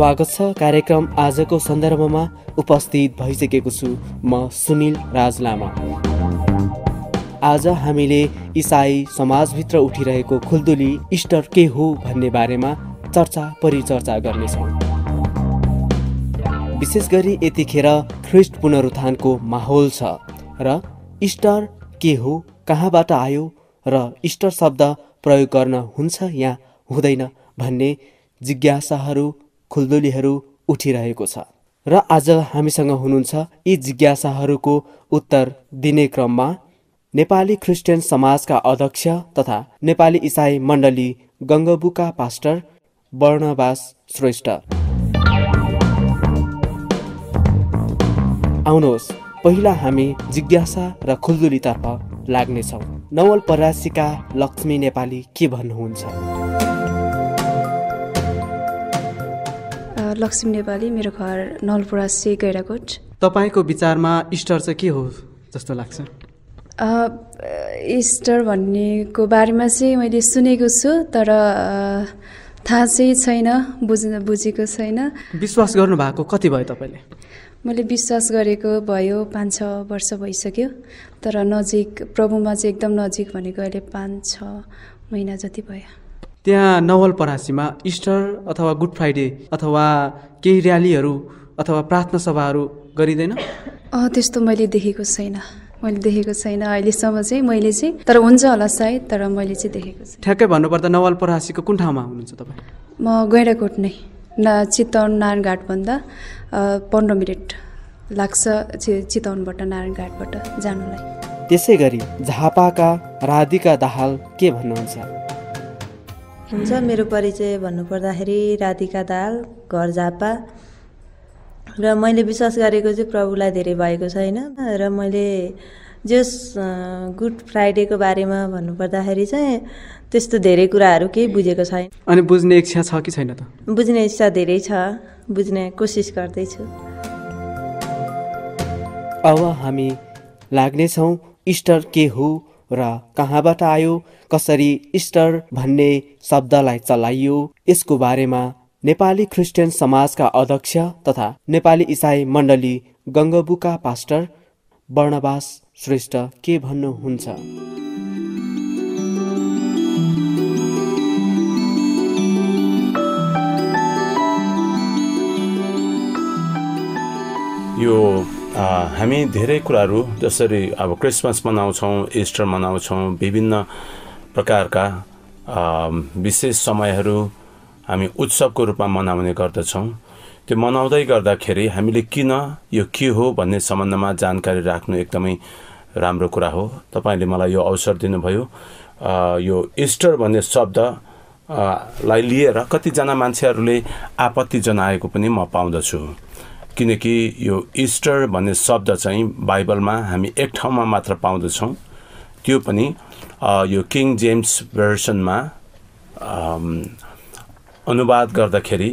स्वागत छ। कार्यक्रम आजको सन्दर्भमा उपस्थित भइसकेको छु म सुनिल राज लामा। आज हामीले इसाई समाजभित्र उठिरहेको खुल्दुली इस्टर के हो भन्ने बारेमा परिचर्चा गर्नेछौँ। विशेष गरी यतिखेर ख्रिस्ट पुनरुत्थानको माहौल छ र इस्टर के हो, कहाँबाट आयो र इस्टर शब्द प्रयोग गर्न हुन्छ या हुँदैन भन्ने जिज्ञासाहरू खुल्दुलीहरू उठिरहेको छ र आज हामीसँग हुनुहुन्छ यी जिज्ञासाहरूको उत्तर दिने क्रममा नेपाली क्रिस्चियन समाजका अध्यक्ष तथा नेपाली इसाई मण्डली गङ्गबुका पास्टर बर्नबास श्रेष्ठ। आउनुहोस्, पहिला हामी जिज्ञासा र खुल्दुलीतर्फ लाग्नेछौँ। नवलपरासीका लक्ष्मी नेपाली के भन्नुहुन्छ? लक्ष्मी नेपाली, मेरो घर नवलपरासी गैराकोट। तपाईँको विचारमा इस्टर चाहिँ के हो जस्तो लाग्छ? इस्टर भन्नेको बारेमा चाहिँ मैले सुनेको छु, तर थाहा चाहिँ छैन, बुझेको छैन। विश्वास गर्नुभएको कति भयो तपाईँले? मैले विश्वास गरेको भयो 5-6 वर्ष भइसक्यो, तर नजिक प्रभुमा चाहिँ एकदम नजिक भनेको अहिले 5-6 महिना जति भयो। त्यहाँ नवलपरासीमा इस्टर अथवा गुड फ्राइडे अथवा केही र्यालीहरू अथवा प्रार्थना सभाहरू गरिँदैन? त्यस्तो मैले देखेको छैन, अहिलेसम्म चाहिँ मैले चाहिँ, तर हुन्छ होला सायद, तर मैले चाहिँ देखेको छैन। ठ्याक्कै भन्नुपर्दा नवलपरासीको कुन ठाउँमा हुनुहुन्छ तपाईँ? म गैँडाकोट नै, चितवन नारायणघाटभन्दा 15 मिनट लाग्छ चितवनबाट नारायणघाटबाट जानुलाई। त्यसै गरी झापाका राधिका दाहाल के भन्नुहुन्छ? हुन्छ, मेरो परिचय भन्नुपर्दाखेरि राधिका दाहाल, घर झापा, र मैले विश्वास गरेको चाहिँ प्रभुलाई धेरै भएको छैन। र मैले जस गुड फ्राइडेको बारेमा भन्नुपर्दाखेरि चाहिँ त्यस्तो धेरै कुराहरू केही बुझेको छैन। अनि बुझ्ने इच्छा छ कि छैन त? बुझ्ने इच्छा धेरै छ, बुझ्ने कोसिस गर्दैछु। अब हामी लाग्नेछौँ इस्टर के हो र कहाँबाट आयो, कसरी इस्टर भन्ने शब्दलाई चलाइयो, यसको बारेमा नेपाली क्रिस्चियन समाजका अध्यक्ष तथा नेपाली इसाई मण्डली गङ्गबुका पास्टर बर्नबास श्रेष्ठ के भन्नुहुन्छ? यो हामी धेरै कुराहरू जसरी अब क्रिसमस मनाउँछौँ, इस्टर मनाउँछौँ, विभिन्न प्रकारका विशेष समयहरू हामी उत्सवको रूपमा मनाउने गर्दछौँ। त्यो मनाउँदै गर्दाखेरि हामीले किन यो के हो भन्ने सम्बन्धमा जानकारी राख्नु एकदमै राम्रो कुरा हो। तपाईँले मलाई यो अवसर दिनुभयो। यो इस्टर भन्ने शब्द लाई लिएर कतिजना मान्छेहरूले आपत्ति जनाएको पनि म पाउँदछु, किनकि यो इस्टर भन्ने शब्द चाहिँ बाइबलमा हामी एक ठाउँमा मात्र पाउँदछौँ, त्यो पनि यो किङ जेम्स भर्सनमा अनुवाद गर्दाखेरि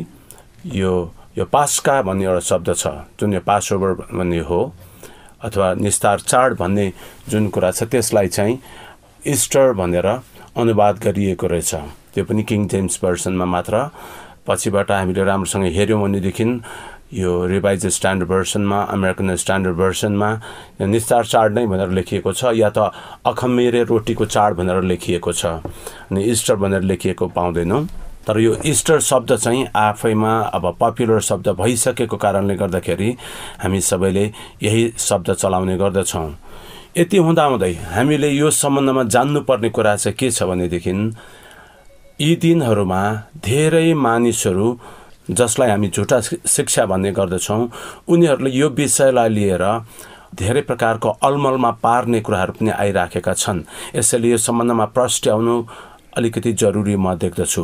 यो पास्का भन्ने एउटा शब्द छ, जुन यो पासओभर भन्ने हो अथवा निस्तार चाड भन्ने जुन कुरा छ, त्यसलाई चाहिँ इस्टर भनेर अनुवाद गरिएको रहेछ। त्यो पनि किङ जेम्स भर्सनमा मात्र। पछिबाट हामीले राम्रोसँग हेऱ्यौँ भनेदेखि यो रिभाइज स्ट्यान्डर्ड भर्सनमा, अमेरिकन स्ट्यान्डर्ड भर्सनमा निस्तार चाड नै भनेर लेखिएको छ, या त अखम्मेरे रोटीको चाड भनेर लेखिएको छ, अनि इस्टर भनेर लेखिएको पाउँदैनौँ। तर यो इस्टर शब्द चाहिँ आफैमा अब पपुलर शब्द भइसकेको कारणले गर्दाखेरि हामी सबैले यही शब्द चलाउने गर्दछौँ। यति हुँदाहुँदै हामीले यो सम्बन्धमा जान्नुपर्ने कुरा चाहिँ के छ भनेदेखि यी दिनहरूमा धेरै मानिसहरू जसलाई हामी झुटा शिक्षा भन्ने गर्दछौँ, उनीहरूले यो विषयलाई लिएर धेरै प्रकारको अलमलमा पार्ने कुराहरू पनि आइराखेका छन्। यसैले यो सम्बन्धमा प्रस्ट्याउनु अलिकति जरुरी म देख्दछु।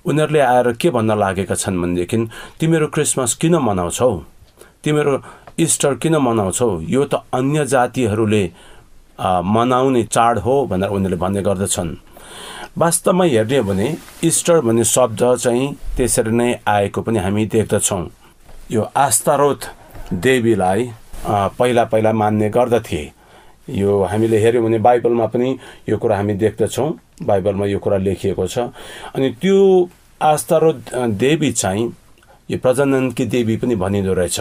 उनीहरूले आएर के भन्न लागेका छन् भनेदेखि तिमीहरू क्रिसमस किन मनाउँछौ, तिमीहरू इस्टर किन मनाउँछौ, यो त अन्य जातिहरूले मनाउने चाड हो भनेर उनीहरूले भन्ने गर्दछन्। वास्तवमा हेर्ने हो भने इस्टर भन्ने शब्द चाहिँ त्यसरी नै आएको पनि हामी देख्दछौँ। यो आस्तारोथ देवीलाई पहिला मान्ने गर्दथे। यो हामीले हेऱ्यौँ भने बाइबलमा पनि यो कुरा हामी देख्दछौँ, बाइबलमा यो कुरा लेखिएको छ। अनि त्यो आस्तारोथ देवी चाहिँ यो प्रजननकी देवी पनि भनिँदो रहेछ।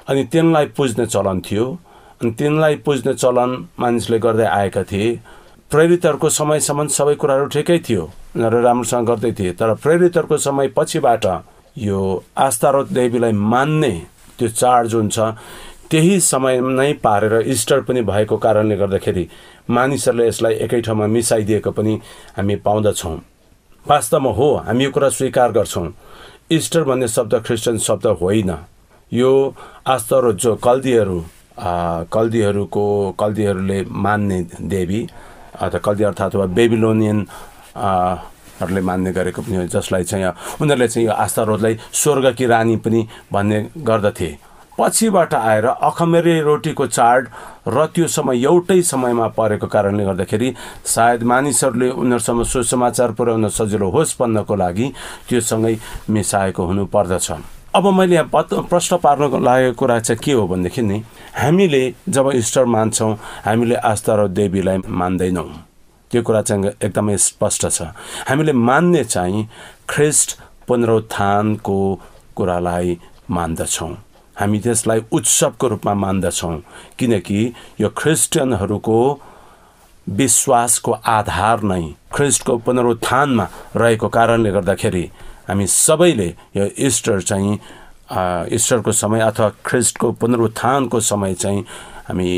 अनि तिनलाई पुज्ने चलन थियो। अनि तिनलाई पुज्ने चलन मानिसले गर्दै आएका थिए। प्रेरितहरूको समयसम्म सबै कुराहरू ठिकै थियो, उनीहरू राम्रोसँग गर्दै थिए। तर प्रेरितहरूको समय पछिबाट यो आस्तारोत देवीलाई मान्ने त्यो चाड जुन छ त्यही समय नै पारेर इस्टर पनि भएको कारणले गर्दाखेरि मानिसहरूले यसलाई एकै ठाउँमा मिसाइदिएको पनि हामी पाउँदछौँ। वास्तवमा हो, हामी यो कुरा स्वीकार गर्छौँ। इस्टर भन्ने शब्द क्रिस्चियन शब्द होइन। यो आस्तारोत जो कल्दीहरूले मान्ने देवी अथवा कल्दी अर्थात् वा बेबिलोनियन हरूले मान्ने गरेको पनि हो, जसलाई चाहिँ उनीहरूले चाहिँ यो आस्तारोतलाई स्वर्गकी रानी पनि भन्ने गर्दथे। पछिबाट आएर अखमेरी रोटीको चाड र त्यो समय एउटै समयमा परेको कारणले गर्दाखेरि सायद मानिसहरूले उनीहरूसम्म सुसमाचार पुर्याउन सजिलो होस् भन्नको लागि त्योसँगै मिसाएको हुनु पर्दछ। अब मैले यहाँ प्रश्न पार्नको लागेको कुरा चाहिँ के हो भनेदेखि नि, हामीले जब इस्टर मान्छौँ हामीले आस्तारोत देवीलाई मान्दैनौँ। त्यो कुरा चाहिँ एकदमै स्पष्ट छ। हामीले मान्ने चाहिँ ख्रिस्ट पुनरुत्थानको कुरालाई मान्दछौँ। हामी त्यसलाई उत्सवको रूपमा मान्दछौँ, किनकि यो क्रिस्चियनहरूको विश्वासको आधार नै ख्रिस्टको पुनरुत्थानमा रहेको कारणले गर्दाखेरि हामी सबैले यो इस्टर चाहिँ इस्टरको समय अथवा ख्रिस्टको पुनरुत्थानको समय चाहिँ हामी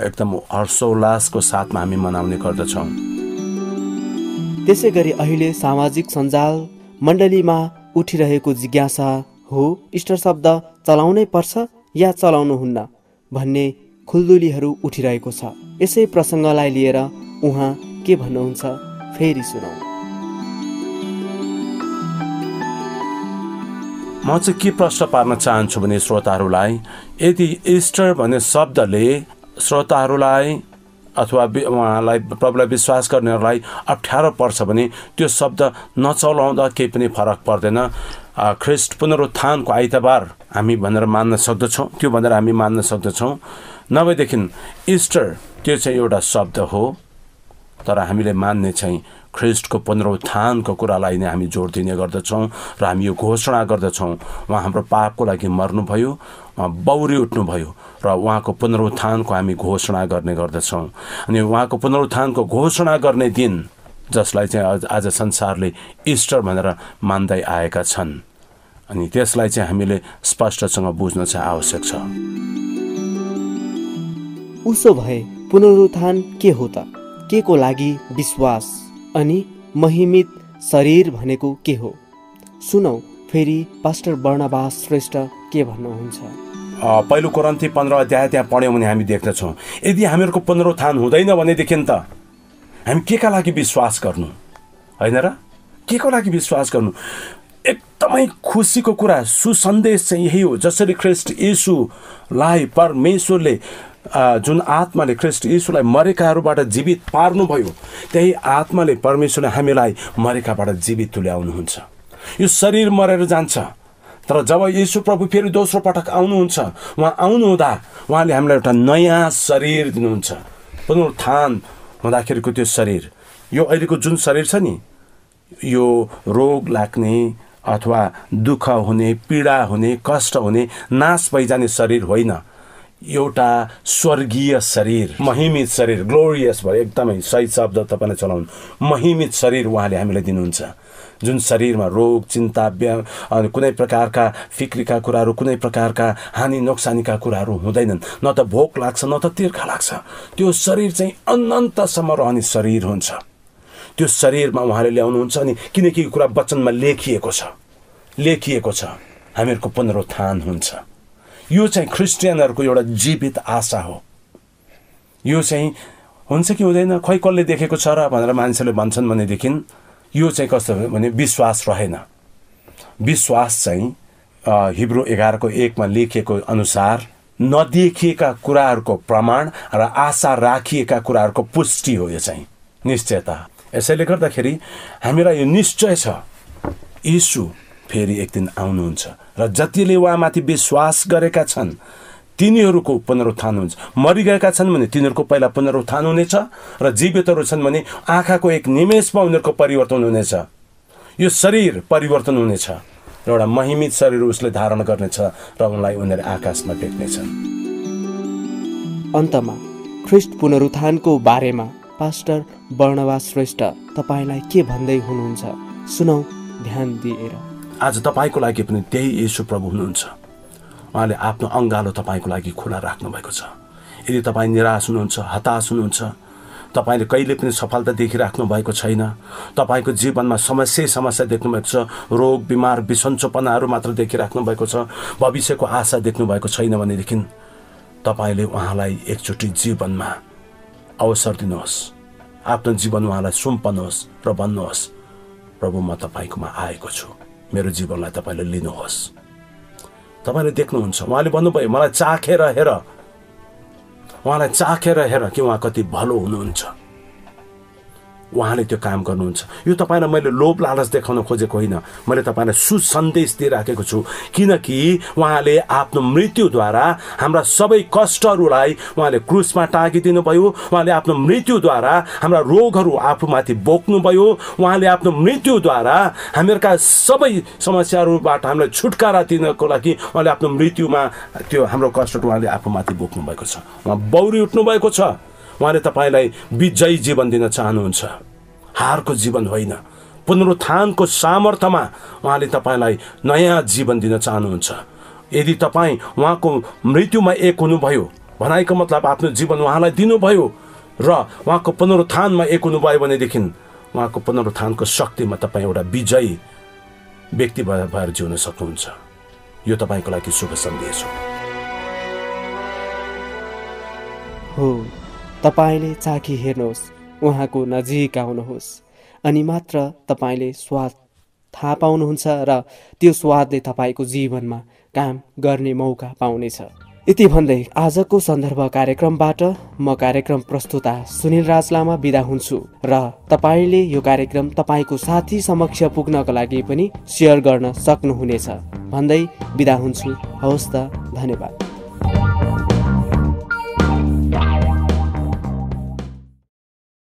एकदम हर्षोल्लासको साथमा हामी मनाउने गर्दछौँ। त्यसै गरी अहिले सामाजिक सञ्जाल मण्डलीमा उठिरहेको जिज्ञासा हो, इस्टर शब्द चलाउनै पर्छ या चलाउनुहुन्न भन्ने खुल्दुलीहरू उठिरहेको छ। यसै प्रसङ्गलाई लिएर उहाँ के भन्नुहुन्छ फेरि सुनौ। म चाहिँ के प्रश्न पार्न चाहन्छु भने श्रोताहरूलाई, यदि इस्टर भन्ने शब्दले श्रोताहरूलाई अथवा उहाँलाई प्रभुलाई विश्वास गर्नेहरूलाई अप्ठ्यारो पर्छ भने त्यो शब्द नचलाउँदा केही पनि फरक पर्दैन। ख्रिस्ट पुनरुत्थानको आइतबार हामी भनेर मान्न सक्दछौँ, त्यो भनेर हामी मान्न सक्दछौँ। नभएदेखि इस्टर त्यो चाहिँ एउटा शब्द हो, तर हामीले मान्ने चाहिँ ख्रिस्टको पुनरुत्थानको कुरालाई नै हामी जोड दिने गर्दछौँ र हामी यो घोषणा गर्दछौँ, उहाँ हाम्रो पापको लागि मर्नुभयो, उहाँ बौरी उठ्नुभयो र उहाँको पुनरुत्थानको हामी घोषणा गर्ने गर्दछौँ। अनि उहाँको पुनरुत्थानको घोषणा गर्ने दिन जसलाई चाहिँ आज संसारले इस्टर भनेर मान्दै आएका छन्, अनि त्यसलाई चाहिँ हामीले स्पष्टसँग बुझ्न चाहिँ आवश्यक छ। उसो भए पुनरुत्थान के हो त? के को लागि विश्वास अनि महिमित शरीर भनेको के हो? सुनौ फेरि पास्टर बर्नबास श्रेष्ठ के भन्नुहुन्छ। पहिलो कोरिन्थी 15 अध्याय त्यहाँ पढ्यौँ भने हामी देख्दछौँ, यदि हामीहरूको पुनरुत्थान हुँदैन भनेदेखि त हामी के का लागि विश्वास गर्नु, होइन र? के को लागि विश्वास गर्नु? एकदमै खुसीको कुरा, सुसन्देश चाहिँ यही हो। जसरी ख्रिस्ट येशूलाई परमेश्वरले जुन आत्माले ख्रिस्ट येशूलाई मरेकाहरूबाट जीवित पार्नुभयो, त्यही आत्माले परमेश्वरले हामीलाई मरेकाबाट जीवित तुल्याउनुहुन्छ। यो शरीर मरेर जान्छ, तर जब येशू प्रभु फेरि दोस्रो पटक आउनुहुन्छ, उहाँ आउनुहुँदा उहाँले हामीलाई एउटा नयाँ शरीर दिनुहुन्छ। पुनरुत्थान हुँदाखेरिको त्यो शरीर, यो अहिलेको जुन शरीर छ नि, यो रोग लाग्ने अथवा दुःख हुने, पीडा हुने, कष्ट हुने, नाश भइजाने शरीर होइन। एउटा स्वर्गीय शरीर, महिमित शरीर, ग्लोरियस भयो, एकदमै सही शब्द तपाईँले चलाउनु, महिमित शरीर उहाँले हामीलाई दिनुहुन्छ। जुन शरीरमा रोग, चिन्ता, कुनै प्रकारका फिक्रीका कुराहरू, कुनै प्रकारका हानि नोक्सानीका कुराहरू हुँदैनन्, न त भोक लाग्छ न त तिर्खा लाग्छ। त्यो शरीर चाहिँ अनन्तसम्म रहने शरीर हुन्छ। त्यो शरीरमा उहाँले ल्याउनुहुन्छ। अनि किनकि कुरा वचनमा लेखिएको छ हामीहरूको पुनरुत्थान हुन्छ। यो चाहिँ क्रिस्चियनहरूको एउटा जीवित आशा हो। यो चाहिँ हुन्छ कि हुँदैन, खै कसले देखेको छ र भनेर मान्छेले भन्छन् भनेदेखि यो चाहिँ कस्तो भने विश्वास रहेन। विश्वास चाहिँ हिब्रू 11:1 लेखिएको अनुसार नदेखिएका कुराहरूको प्रमाण र आशा राखिएका कुराहरूको पुष्टि हो। यो चाहिँ निश्चयता। यसैले गर्दाखेरि हामीलाई यो निश्चय छ, येशू फेरि एक दिन आउनुहुन्छ र जतिले उहाँमाथि विश्वास गरेका छन् तिनीहरूको पुनरुत्थान हुन्छ। मरिगएका छन् भने तिनीहरूको पहिला पुनरुत्थान हुनेछ र जीवितहरू छन् भने आँखाको एक निमेषमा उनीहरूको परिवर्तन हुनेछ। यो शरीर परिवर्तन हुनेछ र एउटा महिमित शरीर उसले धारण गर्नेछ र उनलाई उनीहरू आकाशमा देख्नेछन्। अन्तमा ख्रिस्ट पुनरुत्थानको बारेमा पास्टर वर्णवास श्रेष्ठ तपाईँलाई के भन्दै हुनुहुन्छ? सुनौ ध्यान दिएर। आज तपाईँको लागि पनि त्यही येशू प्रभु हुनुहुन्छ। उहाँले आफ्नो अङ्गालो तपाईँको लागि खुला राख्नु भएको छ। यदि तपाईँ निराश हुनुहुन्छ, हताश हुनुहुन्छ, तपाईँले कहिले पनि सफलता देखिराख्नु भएको छैन, तपाईँको जीवनमा समस्या देख्नु भएको छ, रोग बिमार बिसन्चोपनाहरू मात्र देखिराख्नु भएको छ, भविष्यको आशा देख्नु भएको छैन भनेदेखि तपाईँले उहाँलाई एकचोटि जीवनमा अवसर दिनुहोस्। आफ्नो जीवन उहाँलाई सुम्पनुहोस् र भन्नुहोस्, प्रभु म तपाईँकोमा आएको छु, मेरो जीवनलाई तपाईँले लिनुहोस्। तपाईँले देख्नुहुन्छ, उहाँले भन्नुभयो मलाई चाखेर हेर, उहाँलाई चाखेर हेर कि उहाँ कति भलो हुनुहुन्छ। उहाँले त्यो काम गर्नुहुन्छ। यो तपाईँलाई मैले लोभ लालच देखाउन खोजेको होइन, मैले तपाईँलाई सुसन्देश दिइराखेको छु, किनकि उहाँले आफ्नो मृत्युद्वारा हाम्रा सबै कष्टहरूलाई उहाँले क्रुसमा टाँगिदिनु भयो। उहाँले आफ्नो मृत्युद्वारा हाम्रा रोगहरू आफूमाथि बोक्नुभयो। उहाँले आफ्नो मृत्युद्वारा हामीहरूका सबै समस्याहरूबाट हामीलाई छुटकारा दिनको लागि उहाँले आफ्नो मृत्युमा त्यो हाम्रो कष्टहरू उहाँले आफूमाथि बोक्नु भएको छ। उहाँ बौरी उठ्नु भएको छ। उहाँले तपाईँलाई विजयी जीवन दिन चाहनुहुन्छ, हारको जीवन होइन। पुनरुत्थानको सामर्थ्यमा उहाँले तपाईँलाई नयाँ जीवन दिन चाहनुहुन्छ। यदि तपाईँ उहाँको मृत्युमा एक हुनुभयो, भनाइको मतलब आफ्नो जीवन उहाँलाई दिनुभयो र उहाँको पुनरुत्थानमा एक हुनुभयो भनेदेखि उहाँको पुनरुत्थानको शक्तिमा तपाईँ एउटा विजयी व्यक्ति भएर जिउन सक्नुहुन्छ। यो तपाईँको लागि शुभ सन्देश हो। तपाईँले चाखी हेर्नुहोस्, उहाँको नजिक आउनुहोस्, अनि मात्र तपाईँले स्वाद थाहा पाउनुहुन्छ र त्यो स्वादले तपाईँको जीवनमा काम गर्ने मौका पाउनेछ। यति भन्दै आजको सन्दर्भ कार्यक्रमबाट म कार्यक्रम प्रस्तुता सुनिल राज लामा बिदा हुन्छु र तपाईँले यो कार्यक्रम तपाईँको साथी समक्ष पुग्नका लागि पनि सेयर गर्न सक्नुहुनेछ भन्दै बिदा हुन्छु। हवस् त, धन्यवाद।